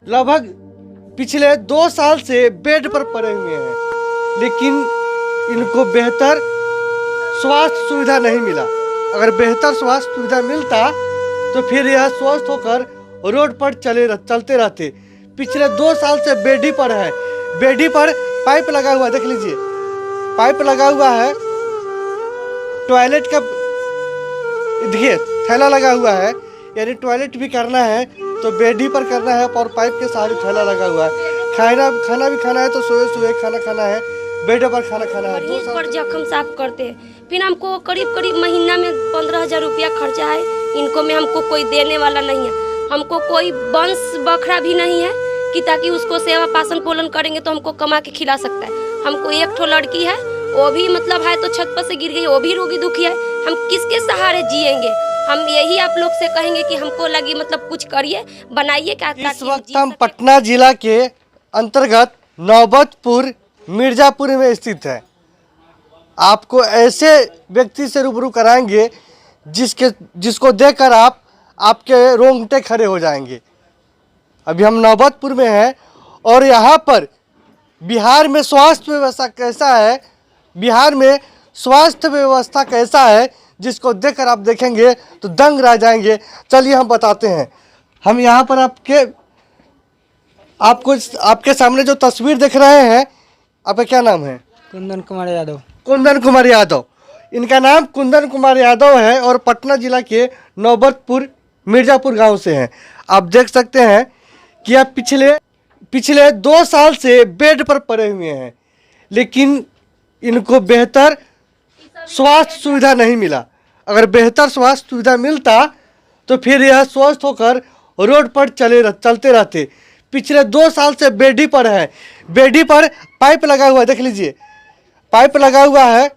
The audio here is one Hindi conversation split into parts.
लगभग पिछले 2 साल से बेड पर पड़े हुए हैं, लेकिन इनको बेहतर स्वास्थ्य सुविधा नहीं मिला। अगर बेहतर स्वास्थ्य सुविधा मिलता तो फिर यह स्वस्थ होकर रोड पर चलते रहते। पिछले 2 साल से बेडी पर है। बेडी पर पाइप लगा हुआ, देख लीजिए, पाइप लगा हुआ है। टॉयलेट का देखिए थैला लगा हुआ है, यानी टॉयलेट भी करना है तो बेडी पर करना है और पाइप के सहारे थैला लगा हुआ है। खाना भी खाना है तो सोए खाना खाना है, बेड पर खाना खाना है। 2 साल पर जख्म साफ करते हैं, फिर हमको करीब महीना में 15,000 रुपया खर्चा है। इनको में हमको कोई देने वाला नहीं है। हमको कोई वंश बखरा भी नहीं है कि ताकि उसको सेवा पालन पोषण करेंगे तो हमको कमा के खिला सकता है। हमको एक ठो लड़की है, वो भी मतलब है तो छत पर से गिर गई, वो भी रोगी दुखी है। हम किसके सहारे जिएंगे? हम यही आप लोग से कहेंगे कि हमको लगी मतलब कुछ करिए, बनाइए क्या। इस वक्त हम पटना जिला के अंतर्गत नौबतपुर मिर्जापुर में स्थित है। आपको ऐसे व्यक्ति से रूबरू कराएंगे जिसको देखकर आपके रोंगटे खड़े हो जाएंगे। अभी हम नौबतपुर में हैं और यहाँ पर बिहार में स्वास्थ्य व्यवस्था कैसा है, बिहार में स्वास्थ्य व्यवस्था कैसा है, जिसको देखकर आप देखेंगे तो दंग रह जाएंगे। चलिए हम बताते हैं। हम यहाँ पर आपके सामने जो तस्वीर देख रहे हैं, आपका क्या नाम है? कुंदन कुमार यादव। कुंदन कुमार यादव, इनका नाम कुंदन कुमार यादव है और पटना जिला के नौबतपुर मिर्जापुर गांव से हैं। आप देख सकते हैं कि आप पिछले 2 साल से बेड पर पड़े हुए हैं, लेकिन इनको बेहतर स्वास्थ्य सुविधा नहीं मिला। अगर बेहतर स्वास्थ्य सुविधा मिलता तो फिर यह स्वस्थ होकर रोड पर चलते रहते। पिछले 2 साल से बेडी पर है। बेडी पर पाइप लगा हुआ है, देख लीजिए, पाइप लगा हुआ है।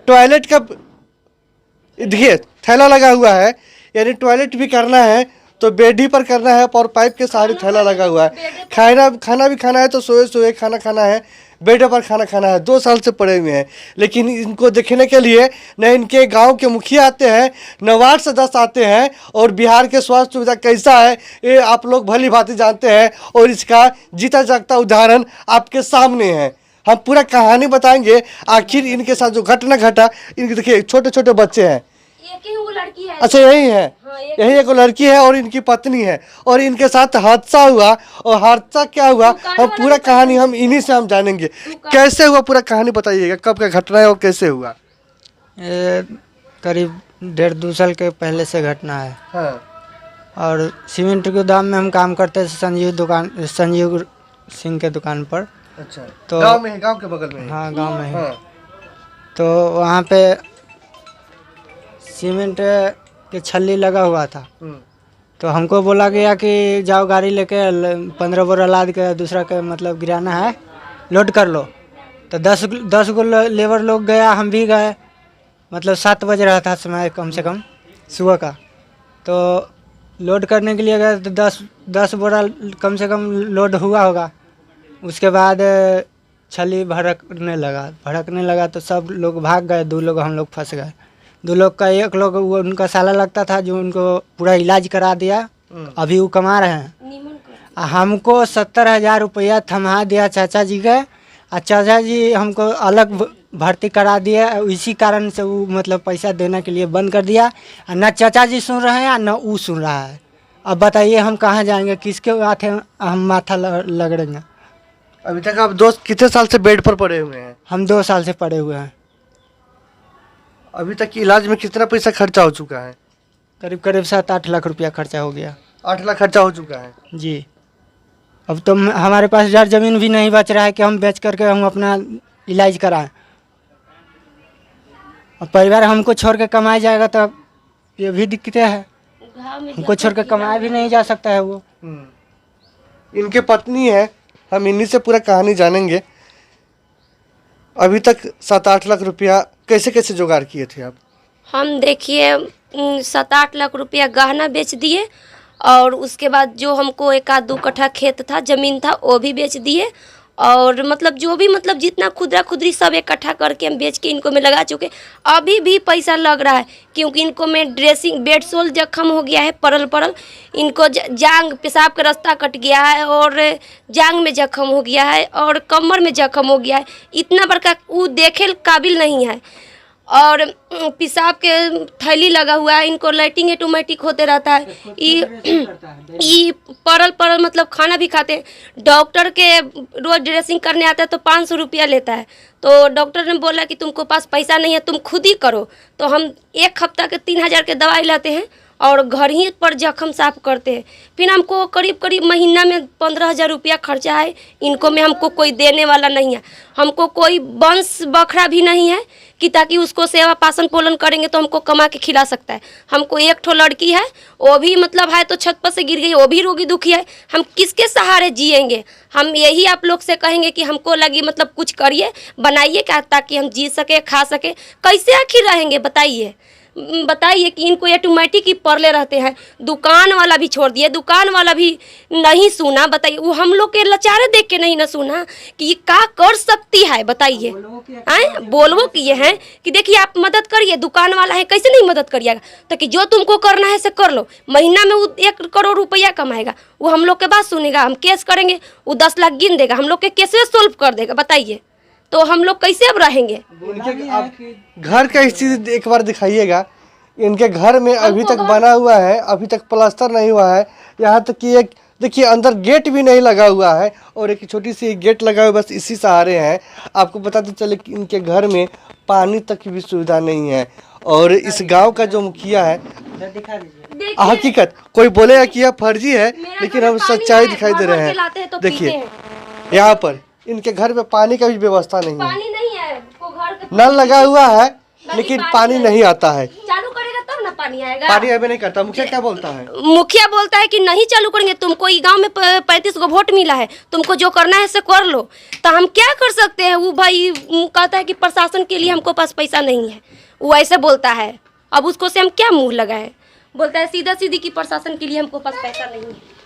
टॉयलेट का देखिए थैला लगा हुआ है, यानी टॉयलेट भी करना है तो बेडी पर करना है और पाइप के सहारे थैला लगा हुआ है। खाना भी खाना है तो सोए खाना खाना है, बेड पर खाना खाना है। 2 साल से पड़े हुए हैं, लेकिन इनको देखने के लिए न इनके गांव के मुखिया आते हैं, न वार्ड सदस्य आते हैं। और बिहार के स्वास्थ्य सुविधा कैसा है ये आप लोग भली भांति जानते हैं और इसका जीता जागता उदाहरण आपके सामने है। हम पूरा कहानी बताएंगे आखिर इनके साथ जो घटना घटा। इनके देखिए छोटे छोटे बच्चे हैं। एक ही वो लड़की है। अच्छा यही है? हाँ, यही एक लड़की है और इनकी पत्नी है और इनके साथ हादसा हुआ। और हादसा क्या हुआ हम पूरा कहानी हम इन्हीं से हम जानेंगे। कैसे हुआ पूरा कहानी बताइएगा, कब का घटना है और कैसे हुआ? ये करीब 1.5-2 साल के पहले से घटना है। हाँ। और सीमेंट के गोदाम में हम काम करते थे संजीव सिंह के दुकान पर। अच्छा, तो गांव में है, गांव के बगल में है। हाँ गांव में है। हाँ। तो वहाँ पे सीमेंट के छल्ली लगा हुआ था। तो हमको बोला गया कि जाओ गाड़ी लेके 15 बोरा लाद के दूसरा के मतलब गिराना है, लोड कर लो। तो 10 गो लेबर लोग गया, हम भी गए। मतलब 7 बज रहा था समय कम से कम सुबह का। तो लोड करने के लिए गए तो 10 बोरा कम से कम लोड हुआ होगा। उसके बाद छली भड़कने लगा तो सब लोग भाग गए। 2 लोग हम लोग फंस गए। 2 लोग का एक लोग वो उनका साला लगता था जो उनको पूरा इलाज करा दिया। अभी वो कमा रहे हैं। हमको 70,000 रुपया थमा दिया चाचा जी के। और चाचा जी हमको अलग भर्ती करा दिया। इसी कारण से वो मतलब पैसा देने के लिए बंद कर दिया। और न चाचा जी सुन रहे हैं न वो सुन रहा है। अब बताइए हम कहाँ जाएंगे, किसके माथे हम माथा लगड़ेंगे? अभी तक आप दोस्त कितने साल से बेड पर पड़े हुए हैं? हम 2 साल से पड़े हुए हैं। अभी तक इलाज में कितना पैसा खर्चा हो चुका है? करीब 7-8 लाख रुपया खर्चा हो गया। 8 लाख खर्चा हो चुका है जी। अब तो हमारे पास यार ज़मीन भी नहीं बच रहा है कि हम बेच करके हम अपना इलाज कराएं। और परिवार हमको छोड़ के कमाया जाएगा तो ये भी दिक्कतें है। हमको छोड़ के कमाया भी नहीं जा सकता है वो। इनके पत्नी है, हम इन्हीं से पूरा कहानी जानेंगे। अभी तक 7-8 लाख रुपया कैसे कैसे जुगाड़ किए थे आप? हम देखिए 7-8 लाख रुपया गहना बेच दिए और उसके बाद जो हमको 1-2 कट्ठा खेत था, ज़मीन था, वो भी बेच दिए। और मतलब जो भी मतलब जितना खुदरा खुदरी सब इकट्ठा करके हम बेच के इनको में लगा चुके। अभी भी पैसा लग रहा है क्योंकि इनको में ड्रेसिंग बेड सोल जख्म हो गया है, परल परल इनको जांग पेशाब का रास्ता कट गया है और जांग में जख्म हो गया है और कमर में जख्म हो गया है। इतना बड़का वो देखे काबिल नहीं है और पेशाब के थैली लगा हुआ है, इनको लैट्रिन ऑटोमेटिक होते रहता है। ये परल परल मतलब खाना भी खाते हैं। डॉक्टर के रोज ड्रेसिंग करने आता है तो 500 रुपया लेता है। तो डॉक्टर ने बोला कि तुमको पास पैसा नहीं है, तुम खुद ही करो। तो हम 1 हफ्ता के 3000 के दवाई लाते हैं और घर ही पर जख्म साफ करते हैं। फिर हमको करीब करीब महीना में 15,000 रुपया खर्चा है। इनको में हमको कोई देने वाला नहीं है, हमको कोई वंश बखरा भी नहीं है कि ताकि उसको सेवा पालन पोषण करेंगे तो हमको कमा के खिला सकता है। हमको एक ठो लड़की है, वो भी मतलब है तो छत पर से गिर गई, वो भी रोगी दुखी है। हम किसके सहारे जिएंगे? हम यही आप लोग से कहेंगे कि हमको लगी मतलब कुछ करिए, बनाइए क्या ताकि हम जी सके, खा सके। कैसे आखिर रहेंगे बताइए कि इनको ऑटोमेटिक ही परले रहते हैं। दुकान वाला भी छोड़ दिए, दुकान वाला भी नहीं सुना। बताइए वो हम लोग के लाचारे देख के नहीं ना सुना कि ये क्या कर सकती है। बताइए बोलवो किए हैं कि देखिए आप मदद करिए, दुकान वाला है कैसे नहीं मदद करिएगा। तो कि जो तुमको करना है से कर लो। महीना में वो 1 करोड़ रुपया कमाएगा, वो हम लोग के बात सुनेगा। हम केस करेंगे, वो 10 लाख गिन देगा, हम लोग के केसेस सोल्व कर देगा। बताइए तो हम लोग कैसे अब रहेंगे? आप घर का स्थिति एक बार दिखाइएगा। इनके घर में अभी तक बना हुआ है, अभी तक प्लास्टर नहीं हुआ है। यहाँ तक कि एक देखिए अंदर गेट भी नहीं लगा हुआ है और एक छोटी सी गेट लगा हुआ, बस इसी सहारे हैं। आपको बताते चले कि इनके घर में पानी तक की भी सुविधा नहीं है। और इस गांव का जो मुखिया है, हकीकत कोई बोलेगा कि यह फर्जी है, लेकिन हम सच्चाई दिखाई दे रहे हैं। देखिए यहाँ पर इनके घर में पानी का भी व्यवस्था नहीं है, पानी नहीं है। नल लगा हुआ है लेकिन पानी नहीं आता है। चालू करेगा तब ना पानी आएगा। पानी अभी नहीं करता। मुखिया क्या बोलता है? मुखिया बोलता है कि नहीं चालू करेंगे, तुमको ये गांव में 35 को वोट मिला है, तुमको जो करना है से कर लो। तो हम क्या कर सकते हैं? वो भाई कहता है कि प्रशासन के लिए हमको पास पैसा नहीं है, वो ऐसे बोलता है। अब उसको से हम क्या मुंह लगाए? बोलता है सीधा सीधी कि प्रशासन के लिए हमको पास पैसा नहीं है।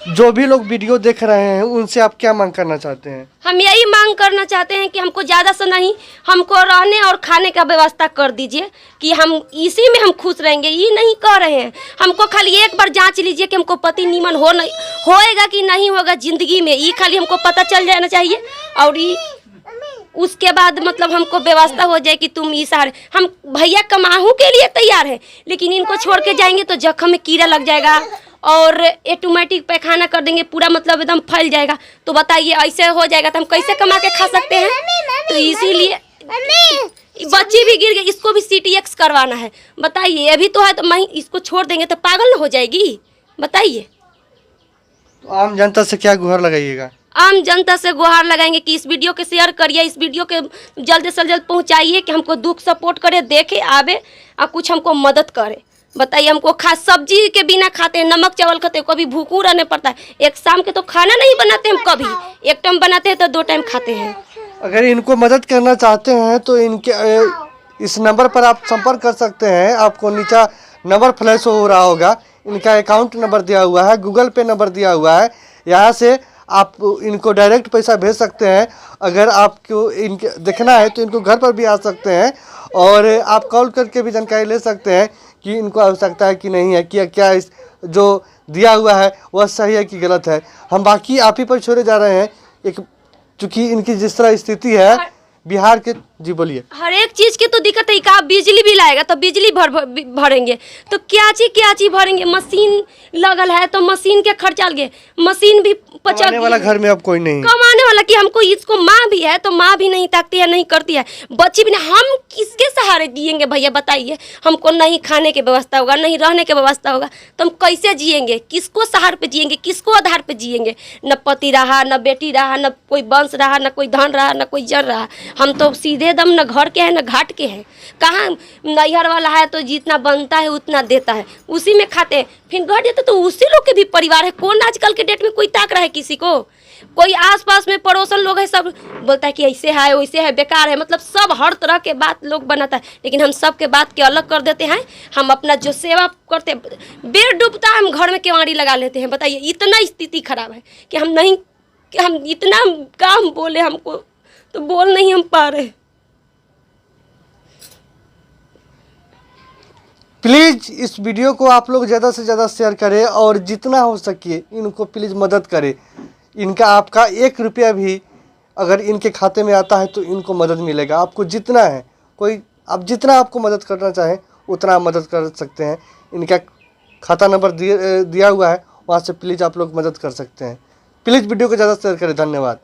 जो भी लोग वीडियो देख रहे हैं उनसे आप क्या मांग करना चाहते हैं? हम यही मांग करना चाहते हैं कि हमको ज़्यादा से नहीं, हमको रहने और खाने का व्यवस्था कर दीजिए कि हम इसी में हम खुश रहेंगे। ये नहीं कर रहे हैं। हमको खाली एक बार जांच लीजिए कि हमको पति निमन हो नहीं होएगा कि नहीं होगा ज़िंदगी में, ये खाली हमको पता चल जाना चाहिए। और ये उसके बाद मतलब हमको व्यवस्था हो जाए कि तुम ये सारे हम भैया कमाहू के लिए तैयार है, लेकिन इनको छोड़ के जाएंगे तो जख्म में कीड़ा लग जाएगा और ऑटोमेटिक पैखाना कर देंगे, पूरा मतलब एकदम फैल जाएगा। तो बताइए ऐसे हो जाएगा तो हम कैसे कमा के खा सकते हैं? तो इसीलिए बच्ची भी गिर गई, इसको भी CTX करवाना है। बताइए अभी तो है तो मैं इसको छोड़ देंगे तो पागल न हो जाएगी? बताइए। तो आम जनता से क्या गुहार लगाइएगा? आम जनता से गुहार लगाएंगे कि इस वीडियो के शेयर करिए, इस वीडियो के जल्द से जल्द पहुंचाइए कि हमको दुख सपोर्ट करे, देखे, आवे और कुछ हमको मदद करे। बताइए हमको सब्जी के बिना खाते हैं, नमक चावल खाते हैं, कभी भूखू रहने पड़ता है। एक शाम के तो खाना नहीं बनाते हम, कभी एक टाइम बनाते हैं तो 2 टाइम खाते हैं। अगर इनको मदद करना चाहते हैं तो इनके इस नंबर पर आप संपर्क कर सकते हैं। आपको नीचा नंबर फ्लैश हो रहा होगा, इनका अकाउंट नंबर दिया हुआ है, गूगल पे नंबर दिया हुआ है। यहाँ से आप इनको डायरेक्ट पैसा भेज सकते हैं। अगर आपको इनके देखना है तो इनको घर पर भी आ सकते हैं और आप कॉल करके भी जानकारी ले सकते हैं कि इनको आवश्यकता है कि नहीं है, कि क्या इस जो दिया हुआ है वह सही है कि गलत है। हम बाकी आप ही पर छोड़े जा रहे हैं। एक चूँकि इनकी जिस तरह स्थिति है बिहार के, जी बोलिए। हर एक चीज की तो दिक्कत है। का बिजली बिल आएगा तो बिजली भरेंगे तो क्या चीज भरेंगे? मशीन लगल है तो मशीन के खर्चा लगे, मशीन भी कमाने वाला घर में अब कोई नहीं कमाने वाला कि हमको इसको माँ भी है तो माँ भी नहीं ताकती है, नहीं करती है, बच्ची भी नहीं। हम किसके सहारे जिएंगे भैया? बताइए। हमको नहीं खाने की व्यवस्था होगा, नहीं रहने की व्यवस्था होगा तो हम कैसे जिएंगे? किसको सहारे पे जिएंगे? किसको आधार पे जिएंगे? न पति रहा, न बेटी रहा, न कोई वंश रहा, न कोई धन रहा, न कोई जन रहा। हम तो सीधे दम न घर के हैं न घाट के हैं। कहाँ नैहर वाला है तो जितना बनता है उतना देता है, उसी में खाते हैं, फिर घर देते तो उसी लोग के भी परिवार है। कौन आजकल के डेट में कोई ताक रहा है किसी को? कोई आसपास में पड़ोसन लोग है, सब बोलता है कि ऐसे है वैसे है, बेकार है, मतलब सब हर तरह के बात लोग बनाता है। लेकिन हम सब के बात के अलग कर देते हैं। हम अपना जो सेवा करते हैं, बेर डूबता है हम घर में केवाड़ी लगा लेते हैं। बताइए इतना स्थिति खराब है कि हम नहीं कि हम इतना काम बोले, हमको तो बोल नहीं हम पा रहे। प्लीज़ इस वीडियो को आप लोग ज़्यादा से ज़्यादा शेयर करें और जितना हो सके इनको प्लीज़ मदद करें। इनका आपका 1 रुपया भी अगर इनके खाते में आता है तो इनको मदद मिलेगा। आपको जितना है, कोई आप जितना आपको मदद करना चाहें उतना आप मदद कर सकते हैं। इनका खाता नंबर दिया हुआ है, वहाँ से प्लीज़ आप लोग मदद कर सकते हैं। प्लीज़ वीडियो को ज़्यादा शेयर करें। धन्यवाद।